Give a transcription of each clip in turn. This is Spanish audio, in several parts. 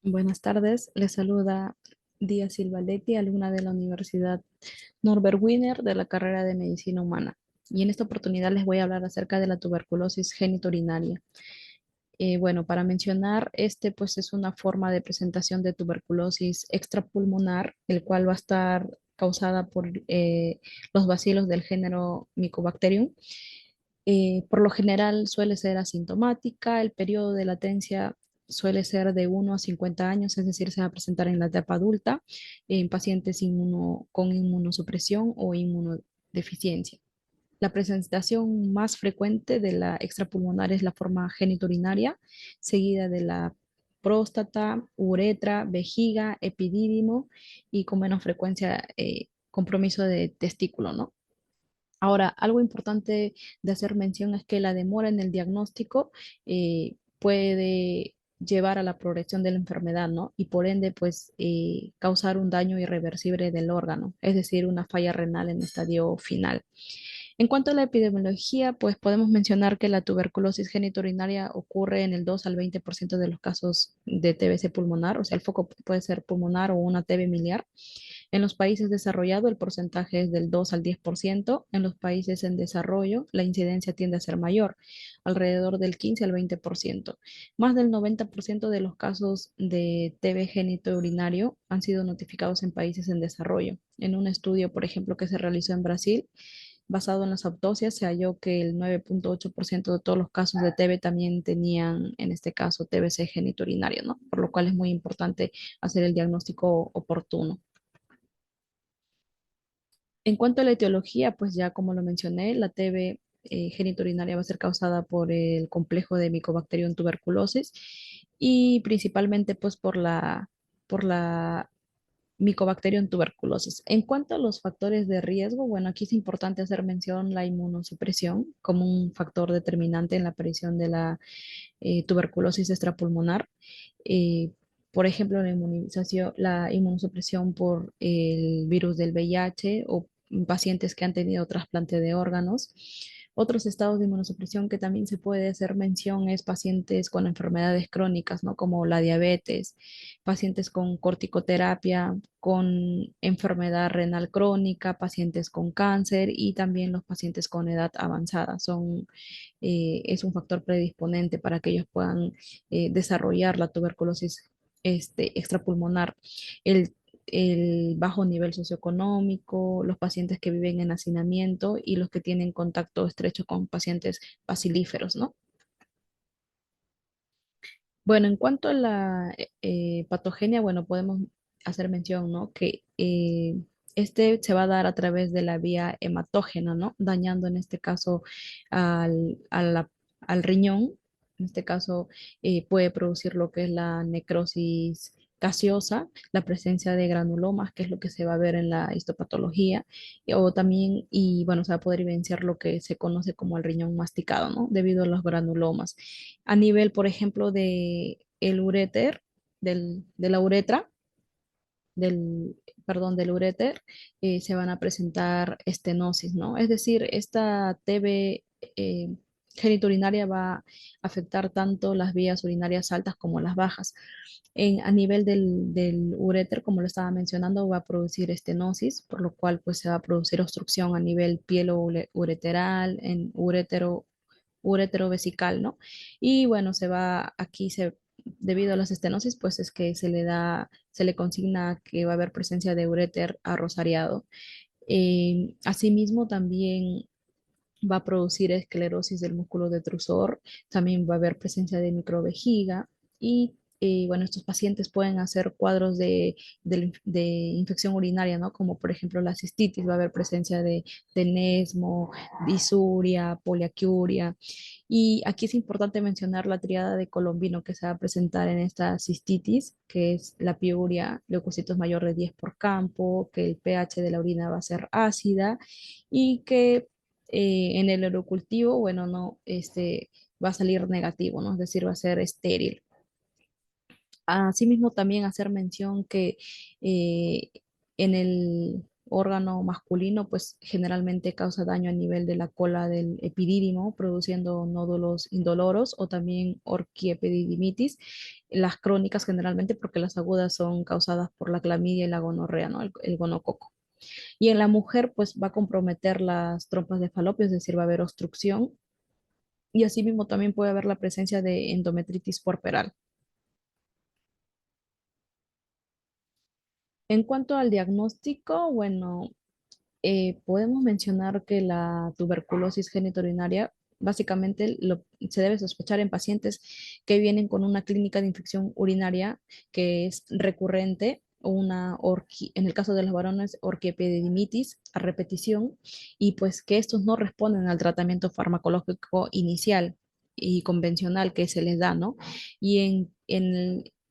Buenas tardes, les saluda Díaz Silva Leti, alumna de la Universidad Norbert Wiener de la carrera de Medicina Humana. Y en esta oportunidad les voy a hablar acerca de la tuberculosis genitourinaria. Bueno, para mencionar, pues es una forma de presentación de tuberculosis extrapulmonar, el cual va a estar causada por los bacilos del género Mycobacterium. Por lo general suele ser asintomática, el periodo de latencia suele ser de 1 a 50 años, es decir, se va a presentar en la etapa adulta en pacientes con inmunosupresión o inmunodeficiencia. La presentación más frecuente de la extrapulmonar es la forma genitourinaria, seguida de la próstata, uretra, vejiga, epidídimo y con menos frecuencia compromiso de testículo, ¿no? Ahora, algo importante de hacer mención es que la demora en el diagnóstico puede llevar a la progresión de la enfermedad, ¿no? Y por ende, pues, causar un daño irreversible del órgano, es decir, una falla renal en estadio final. En cuanto a la epidemiología, pues podemos mencionar que la tuberculosis genitourinaria ocurre en el 2 al 20% de los casos de TBC pulmonar, o sea, el foco puede ser pulmonar o una TB miliar. En los países desarrollados el porcentaje es del 2 al 10%. En los países en desarrollo la incidencia tiende a ser mayor, alrededor del 15 al 20%. Más del 90% de los casos de TB genitourinario han sido notificados en países en desarrollo. En un estudio, por ejemplo, que se realizó en Brasil, basado en las autopsias, se halló que el 9,8% de todos los casos de TB también tenían, en este caso, TBC genitourinario, ¿no? Por lo cual es muy importante hacer el diagnóstico oportuno. En cuanto a la etiología, pues ya como lo mencioné, la TB genitourinaria va a ser causada por el complejo de Mycobacterium tuberculosis y principalmente pues por la Mycobacterium tuberculosis. En cuanto a los factores de riesgo, bueno, aquí es importante hacer mención la inmunosupresión como un factor determinante en la aparición de la tuberculosis extrapulmonar. Eh, por ejemplo, la inmunosupresión por el virus del VIH o pacientes que han tenido trasplante de órganos. Otros estados de inmunosupresión que también se puede hacer mención es pacientes con enfermedades crónicas, ¿no? Como la diabetes, pacientes con corticoterapia, con enfermedad renal crónica, pacientes con cáncer y también los pacientes con edad avanzada. Es un factor predisponente para que ellos puedan desarrollar la tuberculosis extrapulmonar. El, el bajo nivel socioeconómico, los pacientes que viven en hacinamiento y los que tienen contacto estrecho con pacientes bacilíferos, ¿no? Bueno, en cuanto a la patogenia, bueno, podemos hacer mención, ¿no? Que este se va a dar a través de la vía hematógena, ¿no? Dañando en este caso al riñón. En este caso puede producir lo que es la necrosis gaseosa, la presencia de granulomas, que es lo que se va a ver en la histopatología, o también, y bueno, se va a poder evidenciar lo que se conoce como el riñón masticado, ¿no? Debido a los granulomas a nivel, por ejemplo, de el uréter, de la uretra, del, perdón, del uréter, se van a presentar estenosis, ¿no? Es decir, esta TB genitourinaria va a afectar tanto las vías urinarias altas como las bajas. A nivel del uréter, como lo estaba mencionando, va a producir estenosis, por lo cual pues se va a producir obstrucción a nivel pielo-ureteral, en urétero vesical, ¿no? Y bueno, debido a las estenosis, pues es que se le consigna que va a haber presencia de uréter arrosariado. Asimismo, también va a producir esclerosis del músculo detrusor, también va a haber presencia de microvejiga y bueno, estos pacientes pueden hacer cuadros de infección urinaria, ¿no? Como por ejemplo la cistitis, va a haber presencia de nesmo, disuria, poliaquiuria. Y aquí es importante mencionar la triada de Colombino que se va a presentar en esta cistitis, que es la piuria, leucocitos mayor de 10 por campo, que el pH de la orina va a ser ácida y que en el urocultivo, bueno, no, va a salir negativo, ¿no? Es decir, va a ser estéril. Asimismo, también hacer mención que eh, en el órgano masculino, pues generalmente causa daño a nivel de la cola del epidídimo, produciendo nódulos indoloros o también orquiepididimitis, las crónicas generalmente porque las agudas son causadas por la clamidia y la gonorrea, ¿no? El gonococo. Y en la mujer, pues va a comprometer las trompas de falopio, es decir, va a haber obstrucción y asimismo también puede haber la presencia de endometritis puerperal. En cuanto al diagnóstico, bueno, podemos mencionar que la tuberculosis genitourinaria básicamente se debe sospechar en pacientes que vienen con una clínica de infección urinaria que es recurrente, o en el caso de los varones, orquiepididimitis a repetición, y pues que estos no responden al tratamiento farmacológico inicial y convencional que se les da, ¿no?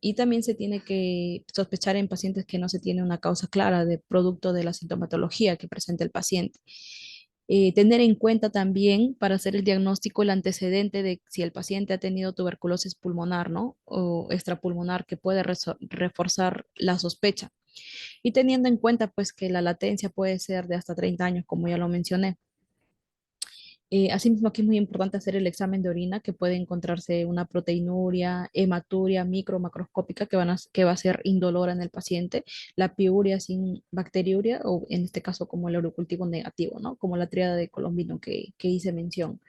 Y también se tiene que sospechar en pacientes que no se tiene una causa clara de producto de la sintomatología que presenta el paciente. Tener en cuenta también para hacer el diagnóstico el antecedente de si el paciente ha tenido tuberculosis pulmonar, ¿no? O extrapulmonar que puede reforzar la sospecha. Y teniendo en cuenta pues que la latencia puede ser de hasta 30 años, como ya lo mencioné. Asimismo, aquí es muy importante hacer el examen de orina, que puede encontrarse una proteinuria, hematuria macroscópica que va a ser indolora en el paciente, la piuria sin bacteriuria, o en este caso como el urocultivo negativo, ¿no? Como la tríada de Colombino que hice mención.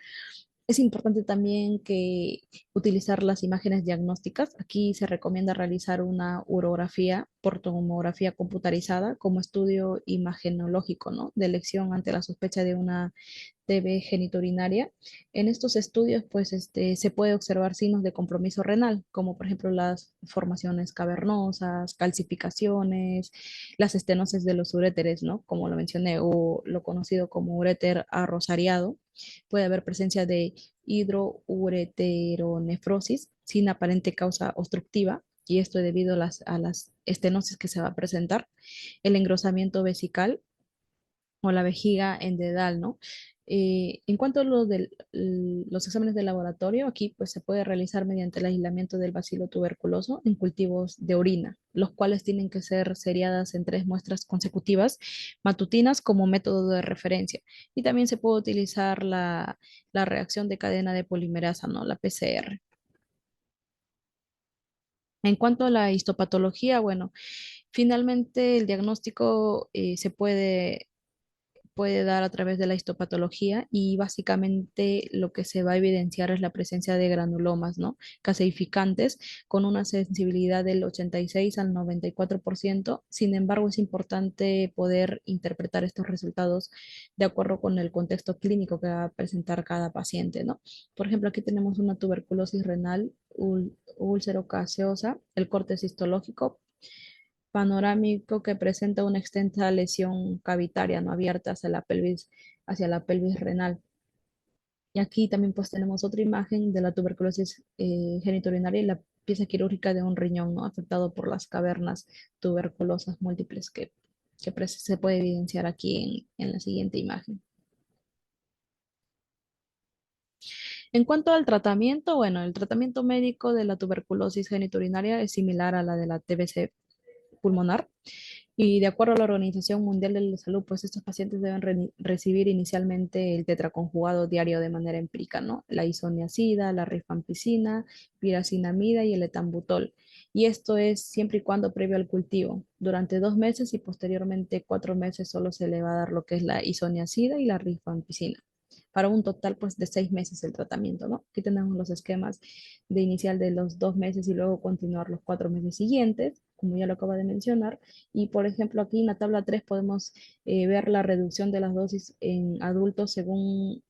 Es importante también que utilizar las imágenes diagnósticas. Aquí se recomienda realizar una urografía por tomografía computarizada como estudio imagenológico, ¿no? De elección ante la sospecha de una TB genitourinaria. En estos estudios, pues, se puede observar signos de compromiso renal, como por ejemplo las formaciones cavernosas, calcificaciones, las estenosis de los uréteres, ¿no? Como lo mencioné, o lo conocido como uréter arrosariado. Puede haber presencia de hidroureteronefrosis sin aparente causa obstructiva, y esto debido a las estenosis que se va a presentar, el engrosamiento vesical o la vejiga endedal, ¿no? En cuanto a los exámenes de laboratorio, aquí pues se puede realizar mediante el aislamiento del bacilo tuberculoso en cultivos de orina, los cuales tienen que ser seriadas en 3 muestras consecutivas matutinas como método de referencia. Y también se puede utilizar la reacción de cadena de polimerasa, ¿no? La PCR. En cuanto a la histopatología, bueno, finalmente el diagnóstico se puede dar a través de la histopatología y básicamente lo que se va a evidenciar es la presencia de granulomas, ¿no? Caseificantes con una sensibilidad del 86 al 94%. Sin embargo, es importante poder interpretar estos resultados de acuerdo con el contexto clínico que va a presentar cada paciente, ¿no? Por ejemplo, aquí tenemos una tuberculosis renal úlcero gaseosa, el corte histológico panorámico que presenta una extensa lesión cavitaria no abierta hacia la pelvis renal. Y aquí también pues tenemos otra imagen de la tuberculosis genitourinaria y la pieza quirúrgica de un riñón, ¿no? Afectado por las cavernas tuberculosas múltiples que se puede evidenciar aquí en la siguiente imagen. En cuanto al tratamiento, bueno, el tratamiento médico de la tuberculosis genitourinaria es similar a la de la TBC pulmonar. Y de acuerdo a la Organización Mundial de la Salud, pues estos pacientes deben recibir inicialmente el tetraconjugado diario de manera empírica, ¿no? La isoniazida, la rifampicina, piracinamida y el etambutol. Y esto es siempre y cuando previo al cultivo. Durante 2 meses y posteriormente 4 meses solo se le va a dar lo que es la isoniazida y la rifampicina. Para un total pues de 6 meses el tratamiento, ¿no? Aquí tenemos los esquemas de inicial de los 2 meses y luego continuar los 4 meses siguientes, como ya lo acaba de mencionar. Y por ejemplo, aquí en la tabla 3 podemos ver la reducción de las dosis en adultos según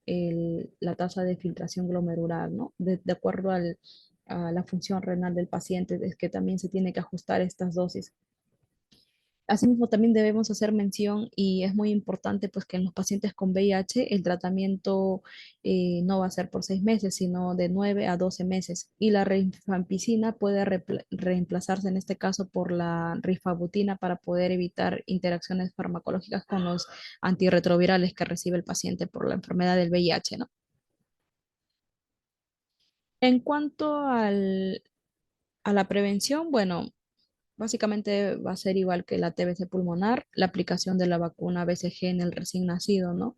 la tasa de filtración glomerular, ¿no? De acuerdo a la función renal del paciente, es que también se tiene que ajustar estas dosis. Asimismo, también debemos hacer mención y es muy importante pues que en los pacientes con VIH el tratamiento no va a ser por 6 meses, sino de 9 a 12 meses. Y la rifampicina puede reemplazarse en este caso por la rifabutina para poder evitar interacciones farmacológicas con los antirretrovirales que recibe el paciente por la enfermedad del VIH, ¿no? En cuanto a la prevención, bueno, Básicamente va a ser igual que la TBC pulmonar, la aplicación de la vacuna BCG en el recién nacido, ¿no?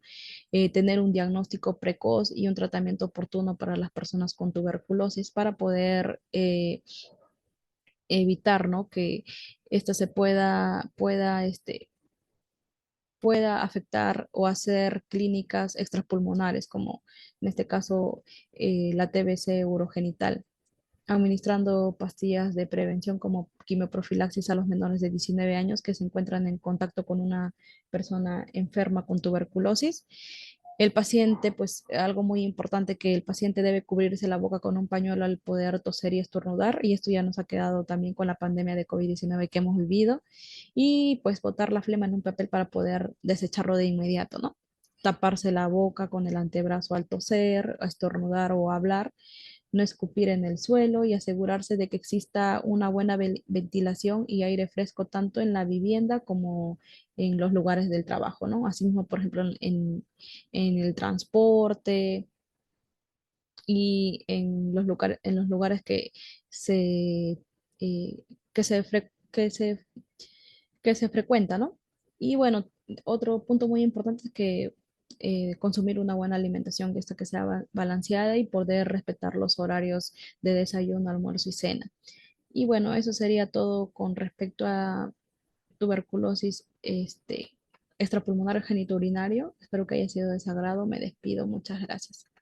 Tener un diagnóstico precoz y un tratamiento oportuno para las personas con tuberculosis para poder evitar, ¿no? Que esta pueda afectar o hacer clínicas extrapulmonares, como en este caso la TBC urogenital, administrando pastillas de prevención como quimioprofilaxis a los menores de 19 años que se encuentran en contacto con una persona enferma con tuberculosis. El paciente, pues algo muy importante, que el paciente debe cubrirse la boca con un pañuelo al poder toser y estornudar, y esto ya nos ha quedado también con la pandemia de COVID-19 que hemos vivido, y pues botar la flema en un papel para poder desecharlo de inmediato, ¿no? Taparse la boca con el antebrazo al toser, estornudar o hablar, no escupir en el suelo y asegurarse de que exista una buena ventilación y aire fresco tanto en la vivienda como en los lugares del trabajo, ¿no? Asimismo, por ejemplo, en el transporte y en los lugares se, que se, fre- que se frecuenta, ¿no? Y bueno, otro punto muy importante es que consumir una buena alimentación, que sea balanceada y poder respetar los horarios de desayuno, almuerzo y cena. Y bueno, eso sería todo con respecto a tuberculosis extrapulmonar genitourinario. Espero que haya sido de sagrado. Me despido. Muchas gracias.